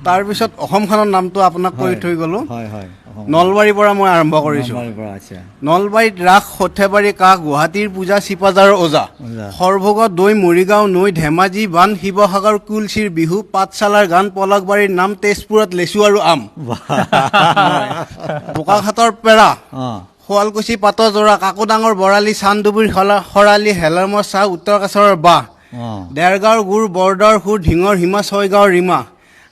তাৰপিছত অসমখনৰ নামটো আপোনাক কৈ থৈ গ'লো হয় হয় নলবাৰীৰ পৰা মই আৰম্ভ কৰিছোঁ আচ্ছা নলবাৰীত ৰাস সৰ্থেবাৰী কাষ গুৱাহাটীৰ পূজা চিপাজাৰ ওজা সৰভোগত দৈ মৰিগাঁও নৈ ধেমাজি বান শিৱসাগৰ কুলচিৰ বিহু পাঠশালাৰ গান পলকবাৰীৰ নাম তেজপুৰত লেচু আৰু আম বোকাখাটৰ পেৰা শুৱালকুছি পাতৰ যোৰা কাকোডাঙৰ বৰালি চান্দুবিৰ শৰালি হেলামৰ চাহ উত্তৰ কাছাৰৰ বাঁহ দেৰগাঁৱৰ গুড় বৰদাৰ সুৰ ঢিঙৰ হিমা ছয়গাঁৱৰ ৰীমা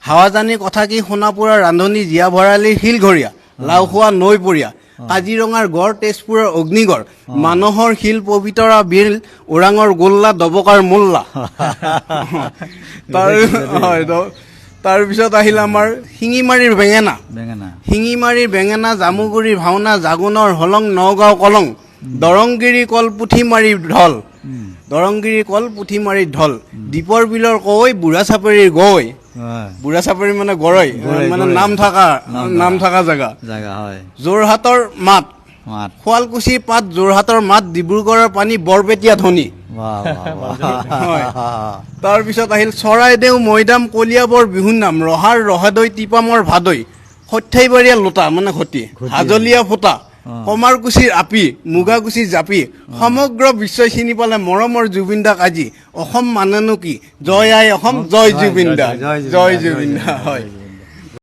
হাৱাজানী কথা কি সোণাপুৰৰ ৰান্ধনি জীয়া ভৰালিৰ শিলঘৰীয়া লাওখোৱা নৈপৰীয়া কাজিৰঙাৰ গড় তেজপুৰৰ অগ্নিগড় মানুহৰ শিল পবিতৰা বিল ওৰাঙৰ গোল্লা দবকাৰ মোল্লা তাৰপিছত আহিল আমাৰ শিঙিমাৰীৰ বেঙেনা শিঙিমাৰীৰ বেঙেনা জামুগুৰিৰ ভাওনা জাগুনৰ হলং নগাঁও কলং দৰংগিৰি কল পুঠিমাৰীৰ ঢল দৰংগিৰি কল পুঠিমাৰীৰ ঢল দীপৰ বিলৰ কৈ বুঢ়া চাপৰিৰ গৈ বুঢ়া চাপৰি মানে গৰৈ মানে নাম থকা জেগা যোৰহাটৰ মাত শুৱালকুছি পাত যোৰহাটৰ মাত ডিব্ৰুগড়ৰ পানী বৰপেটীয়া ধ্বনি তাৰপিছত আহিল চৰাইদেউ মৈদাম কলিয়াবৰ বিহুৰ নাম ৰহাৰ ৰহাদৈ টিপামৰ ভাদৈ সৰ্থেবাৰীয়া লোটা মানে ঘটি হাজলীয়া ফুটা কমাৰকুছিৰ আপি মুগাকুছিৰ জাপি সমগ্ৰ বিশ্বই চিনি পালে মৰমৰ জুবিন দাক আজি অসম মানেনো কি জয় আই অসম জয় জুবিন দা হয়